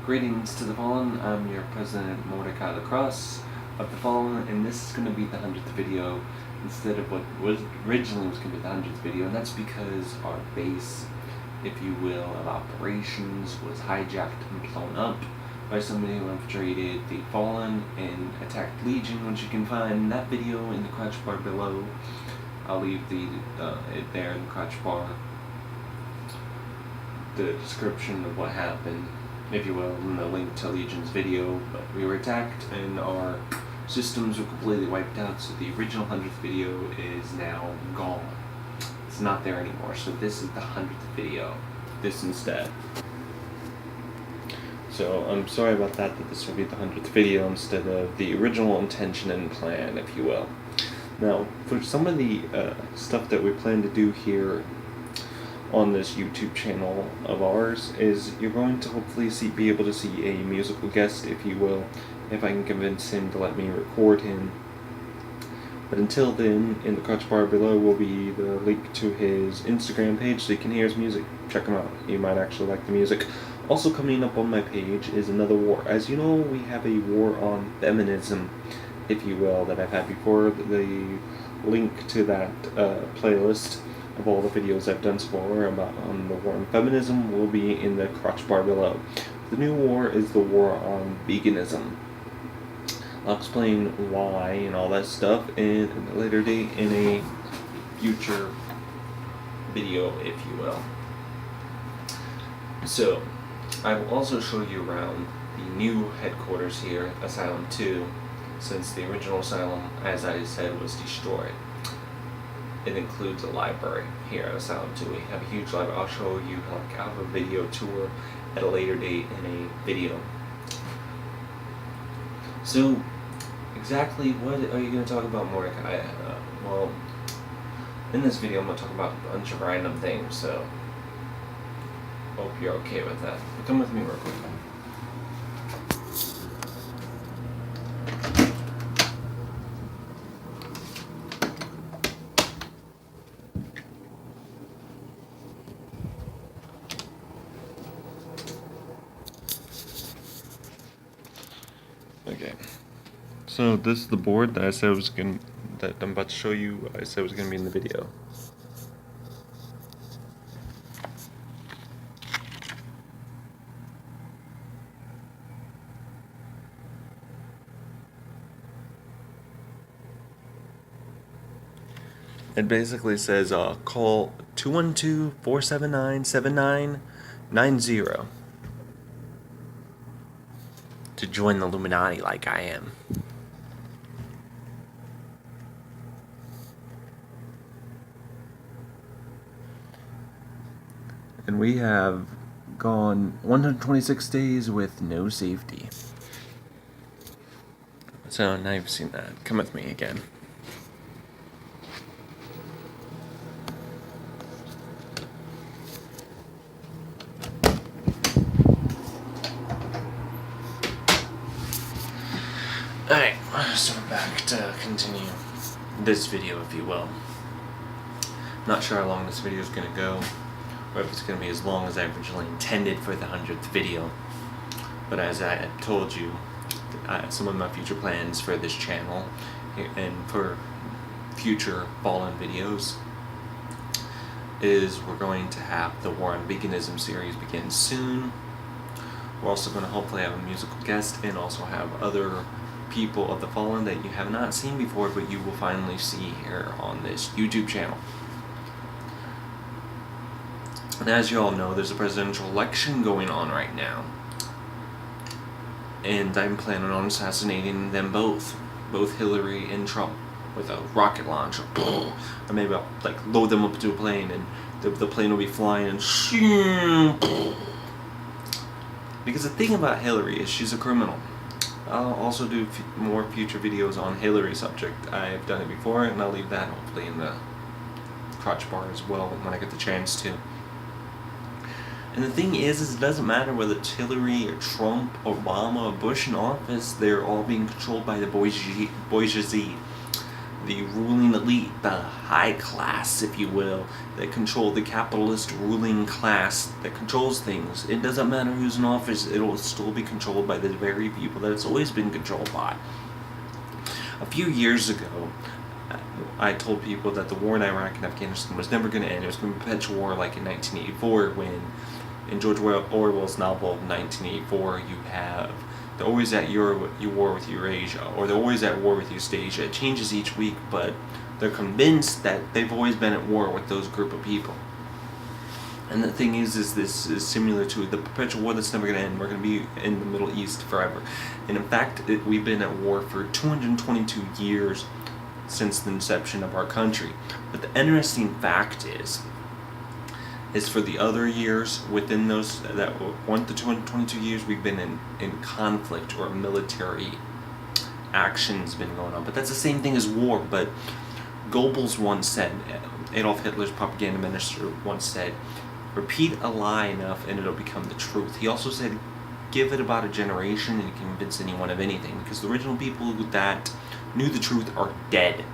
Greetings to the Fallen. I'm your President Mordecai Lacrosse of the Fallen, and this is going to be the 100th video instead of what originally was going to be the 100th video, and that's because our base, if you will, of operations was hijacked and blown up by somebody who infiltrated the Fallen and attacked Legion, which you can find that video in the crotch bar below. I'll leave it there in the crotch bar, the description of what happened, if you will, and the link to Legion's video. But we were attacked and our systems were completely wiped out, so the original 100th video is now gone. It's not there anymore, so this is the 100th video. This instead. So I'm sorry about that this will be the 100th video instead of the original intention and plan, if you will. Now, for some of the stuff that we plan to do here on this YouTube channel of ours is you're going to hopefully be able to see a musical guest, if you will, if I can convince him to let me record him. But until then, in the crotch bar below will be the link to his Instagram page so you can hear his music. Check him out. You might actually like the music. Also coming up on my page is another war. As you know, we have a war on feminism, if you will, that I've had before. The link to that playlist of all the videos I've done so far about the war on feminism will be in the crotch bar below. The new war is the war on veganism. I'll explain why and all that stuff in a later date in a future video, if you will. So, I will also show you around the new headquarters here, Asylum 2, since the original Asylum, as I said, was destroyed. It includes a library here at Asylum 2. We have a huge library. I'll show you like out of a video tour at a later date in a video. So, exactly what are you going to talk about, Mordecai? Well, in this video I'm going to talk about a bunch of random things, so hope you're okay with that. But come with me real quick. Okay, so this is the board that I said that I'm about to show you. I said was gonna be in the video. It basically says call 212-479-7990 to join the Illuminati like I am. And we have gone 126 days with no safety. So now you've seen that. Come with me again. Alright, so we're back to continue this video, if you will. Not sure how long this video is going to go, or if it's going to be as long as I originally intended for the 100th video. But as I had told you, some of my future plans for this channel and for future Fallen videos is we're going to have the War on Veganism series begin soon. We're also going to hopefully have a musical guest and also have other people of the Fallen that you have not seen before, but you will finally see here on this YouTube channel. And as you all know, there's a presidential election going on right now, and I'm planning on assassinating them both Hillary and Trump, with a rocket launcher. Or maybe I'll like load them up to a plane, and the plane will be flying and because the thing about Hillary is she's a criminal. I'll also do more future videos on Hillary subject. I've done it before, and I'll leave that hopefully in the crotch bar as well when I get the chance to. And the thing is it doesn't matter whether it's Hillary or Trump, Obama, or Bush in office, they're all being controlled by the bourgeoisie. the ruling elite, the high class, if you will, that control the capitalist ruling class that controls things. It doesn't matter who's in office, it'll still be controlled by the very people that it's always been controlled by. A few years ago, I told people that the war in Iraq and Afghanistan was never going to end. It was going to be a perpetual war like in 1984 when, in George Orwell's novel 1984, you have they're always at war with Eurasia, or they're always at war with Eustasia. It changes each week, but they're convinced that they've always been at war with those group of people. And the thing is this is similar to the perpetual war that's never going to end. We're going to be in the Middle East forever. And in fact, we've been at war for 222 years since the inception of our country. But the interesting fact is for the other years within those, that 1 to 222 years, we've been in conflict or military action's been going on. But that's the same thing as war. But Goebbels once said, Adolf Hitler's propaganda minister once said, repeat a lie enough and it'll become the truth. He also said, give it about a generation and you can convince anyone of anything, because the original people that knew the truth are dead.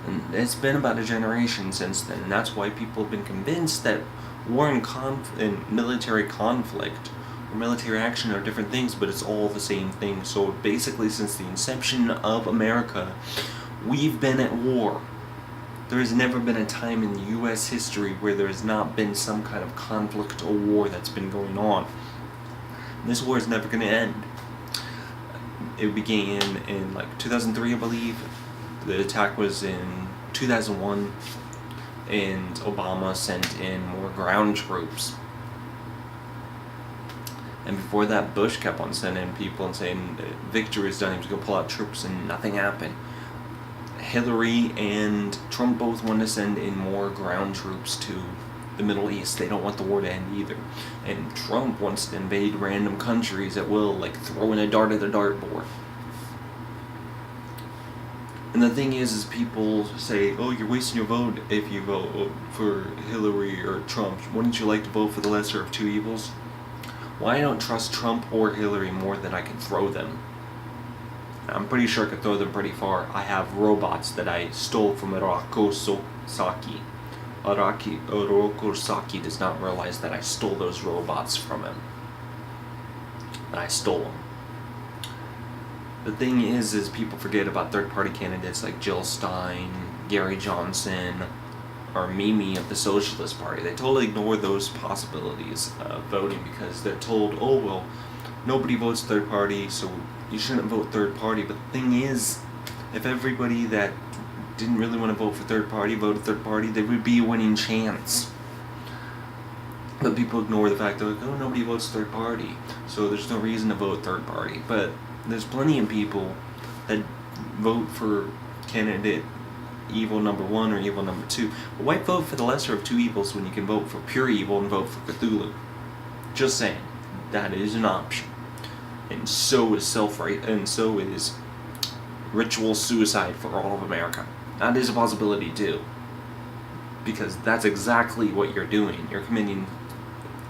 And it's been about a generation since then, and that's why people have been convinced that war and military conflict or military action are different things, but it's all the same thing. So basically, since the inception of America, we've been at war. There has never been a time in U.S. history where there has not been some kind of conflict or war that's been going on. And this war is never going to end. It began in like 2003, I believe. The attack was in 2001, and Obama sent in more ground troops. And before that, Bush kept on sending people and saying victory is done, he was going to pull out troops, and nothing happened. Hillary and Trump both want to send in more ground troops to the Middle East. They don't want the war to end either. And Trump wants to invade random countries at will, like throwing a dart at the dartboard. And the thing is people say, oh, you're wasting your vote if you vote for Hillary or Trump. Wouldn't you like to vote for the lesser of two evils? Well, I don't trust Trump or Hillary more than I can throw them. I'm pretty sure I could throw them pretty far. I have robots that I stole from Hiroko Saki. Hiroko Saki does not realize that I stole those robots from him. That I stole them. The thing is people forget about third-party candidates like Jill Stein, Gary Johnson, or Mimi of the Socialist Party. They totally ignore those possibilities of voting because they're told, oh, well, nobody votes third party, so you shouldn't vote third party. But the thing is, if everybody that didn't really want to vote for third party voted third party, there would be a winning chance. But people ignore the fact that, like, oh, nobody votes third party, so there's no reason to vote third party. But there's plenty of people that vote for candidate evil number 1 or evil number 2. But why vote for the lesser of two evils when you can vote for pure evil and vote for Cthulhu? Just saying, that is an option. And so is and so is ritual suicide for all of America. That is a possibility too. Because that's exactly what you're doing. You're committing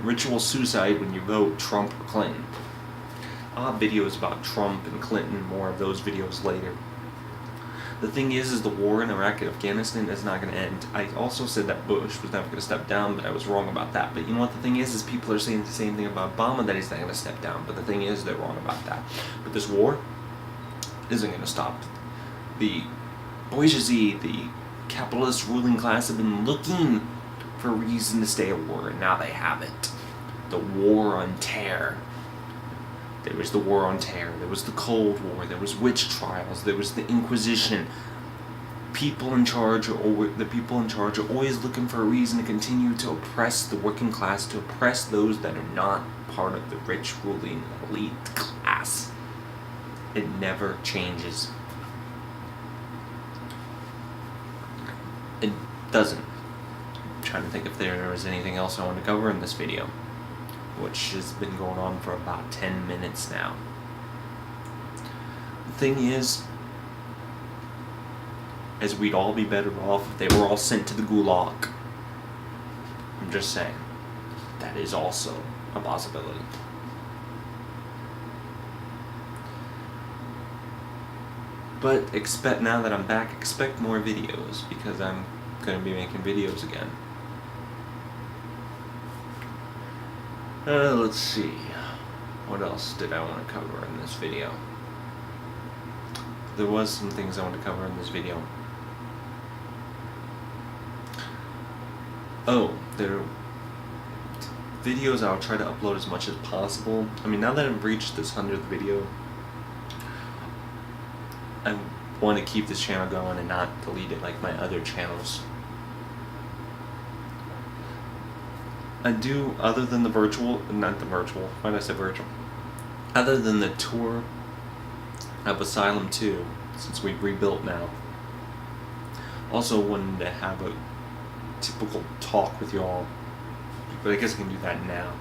ritual suicide when you vote Trump or Clinton. I'll have videos about Trump and Clinton, more of those videos later. The thing is the war in Iraq and Afghanistan is not going to end. I also said that Bush was never going to step down, but I was wrong about that. But you know what the thing is people are saying the same thing about Obama, that he's not going to step down. But the thing is, they're wrong about that. But this war isn't going to stop. The bourgeoisie, the capitalist ruling class have been looking for a reason to stay at war, and now they have it. The war on terror. There was the war on terror, there was the Cold War, there was witch trials, there was the Inquisition. The people in charge are always looking for a reason to continue to oppress the working class, to oppress those that are not part of the rich ruling elite class. It never changes. It doesn't. I'm trying to think if there was anything else I want to cover in this video, which has been going on for about 10 minutes now. The thing is we'd all be better off if they were all sent to the gulag. I'm just saying, that is also a possibility. But now that I'm back, expect more videos, because I'm going to be making videos again. Let's see. What else did I want to cover in this video? There was some things I wanted to cover in this video. Oh, there are videos I'll try to upload as much as possible. I mean, now that I've reached this 100th video, I want to keep this channel going and not delete it like my other channels. I do, other than the virtual, not the virtual, why did I say virtual? Other than the tour of Asylum 2, since we've rebuilt now, also wanted to have a typical talk with y'all, but I guess I can do that now.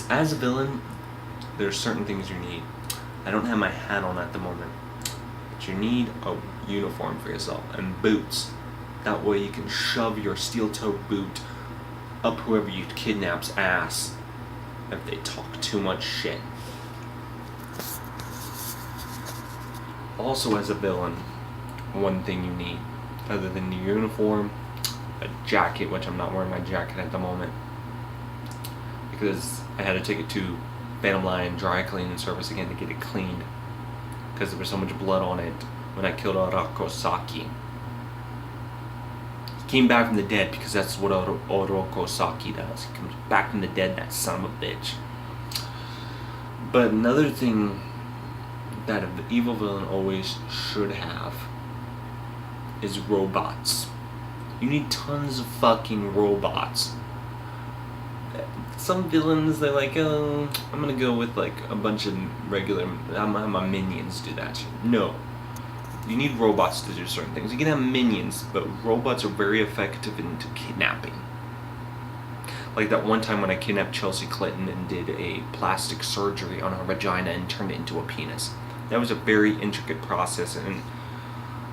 As a villain, there's certain things you need. I don't have my hat on at the moment, but you need a uniform for yourself, and boots. That way you can shove your steel-toed boot up whoever you kidnap's ass if they talk too much shit. Also, as a villain, one thing you need, other than the uniform, a jacket, which I'm not wearing my jacket at the moment because I had to take it to Phantom Lion dry cleaning service again to get it cleaned because there was so much blood on it when I killed Orokosaki. Came back from the dead, because that's what Orokosaki does. He comes back from the dead, that son of a bitch. But another thing that an evil villain always should have is robots. You need tons of fucking robots. Some villains, they're like, oh, I'm gonna go with like a bunch of regular, I'm gonna have my minions do that shit. No. You need robots to do certain things. You can have minions, but robots are very effective into kidnapping. Like that one time when I kidnapped Chelsea Clinton and did a plastic surgery on her vagina and turned it into a penis. That was a very intricate process, and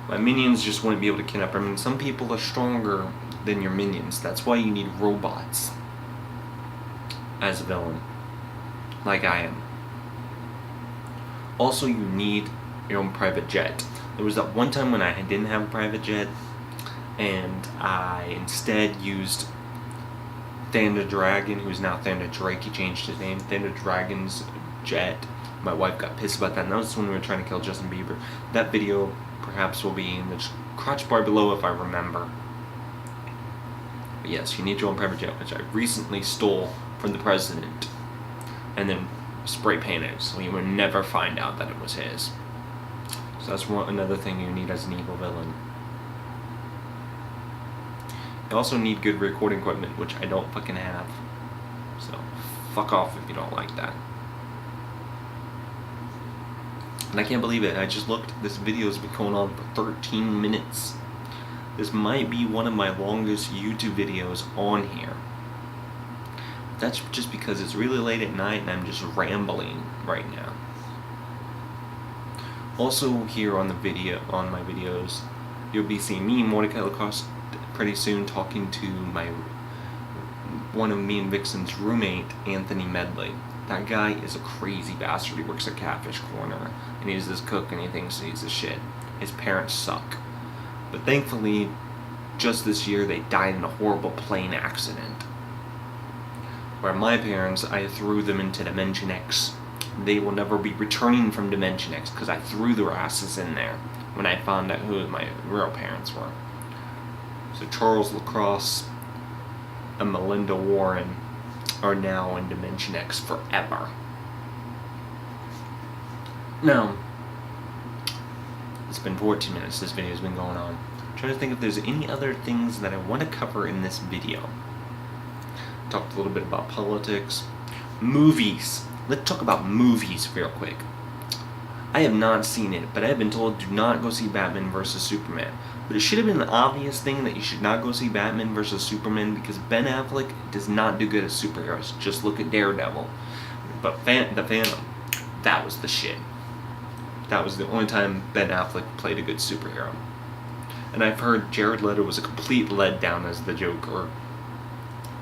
my minions just wouldn't be able to kidnap her. I mean, some people are stronger than your minions. That's why you need robots as a villain, like I am. Also, you need your own private jet. There was that one time when I didn't have a private jet, and I instead used Thunder Dragon, who's now Thunder Drake. He changed his name. Thunder Dragon's jet. My wife got pissed about that, and that was when we were trying to kill Justin Bieber. That video perhaps will be in the crotch bar below if I remember. But yes, you need your own private jet, which I recently stole from the president, and then spray painted, so you would never find out that it was his. So that's another thing you need as an evil villain. You also need good recording equipment, which I don't fucking have. So, fuck off if you don't like that. And I can't believe it, I just looked, this video's been going on for 13 minutes. This might be one of my longest YouTube videos on here. That's just because it's really late at night and I'm just rambling right now. Also, here on my videos, you'll be seeing me, Mortika Lacrosse, pretty soon talking to one of me and Vixen's roommate, Anthony Medley. That guy is a crazy bastard. He works at Catfish Corner, and he's this cook, and he thinks he's a shit. His parents suck. But thankfully, just this year, they died in a horrible plane accident. Where my parents, I threw them into Dimension X. They will never be returning from Dimension X because I threw their asses in there when I found out who my real parents were. So Charles Lacrosse and Melinda Warren are now in Dimension X forever. Now, it's been 14 minutes this video's been going on. I'm trying to think if there's any other things that I want to cover in this video. Talked a little bit about politics. Movies. Let's talk about movies real quick. I have not seen it, but I have been told do not go see Batman vs. Superman. But it should have been an obvious thing that you should not go see Batman vs. Superman because Ben Affleck does not do good as superheroes. Just look at Daredevil. But the Phantom, that was the shit. That was the only time Ben Affleck played a good superhero. And I've heard Jared Leto was a complete letdown as the Joker.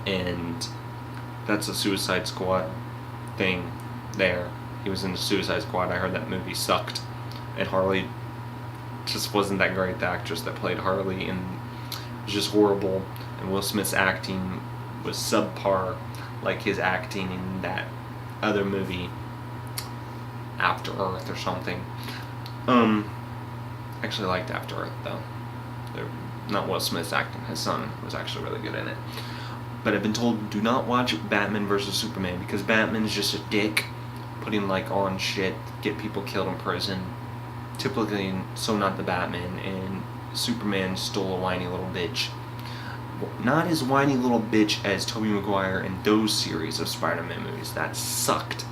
And that's a Suicide Squad thing there. He was in the Suicide Squad. I heard that movie sucked. And Harley just wasn't that great. The actress that played Harley, and it was just horrible. And Will Smith's acting was subpar, like his acting in that other movie, After Earth or something. Actually liked After Earth though. Not Will Smith's acting. His son was actually really good in it. But I've been told, do not watch Batman vs Superman, because Batman is just a dick, putting like on shit, get people killed in prison. Typically, so not the Batman, and Superman still a whiny little bitch. Not as whiny little bitch as Tobey Maguire in those series of Spider-Man movies. That sucked.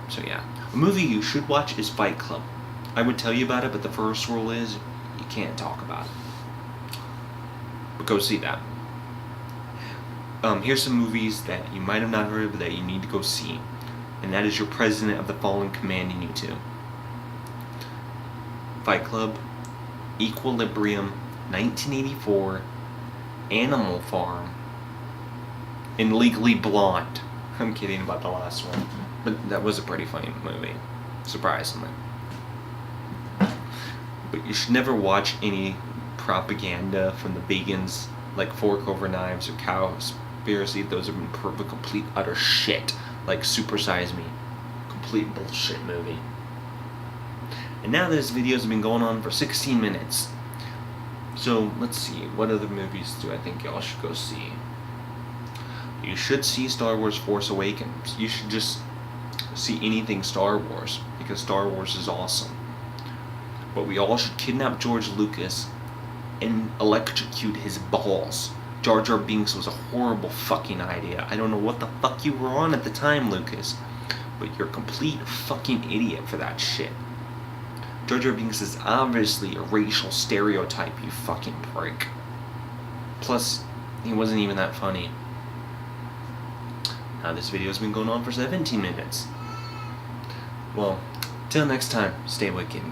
So yeah, a movie you should watch is Fight Club. I would tell you about it, but the first rule is you can't talk about it. But go see that. Here's some movies that you might have not heard of, but that you need to go see. And that is Your President of the Fallen commanding you to. Fight Club, Equilibrium, 1984, Animal Farm, and Legally Blonde. I'm kidding about the last one, but that was a pretty funny movie, surprisingly. But you should never watch any propaganda from the vegans, like Fork Over Knives or Cowspiracy. Those have been complete utter shit, like Super Size Me. Complete bullshit movie. And now this video's been going on for 16 minutes. So let's see, what other movies do I think y'all should go see? You should see Star Wars Force Awakens. You should just see anything Star Wars, because Star Wars is awesome. But we all should kidnap George Lucas and electrocute his balls. Jar Jar Binks was a horrible fucking idea. I don't know what the fuck you were on at the time, Lucas, but you're a complete fucking idiot for that shit. Jar Jar Binks is obviously a racial stereotype, you fucking prick. Plus, he wasn't even that funny. Now this video's been going on for 17 minutes. Well, till next time, stay wicked.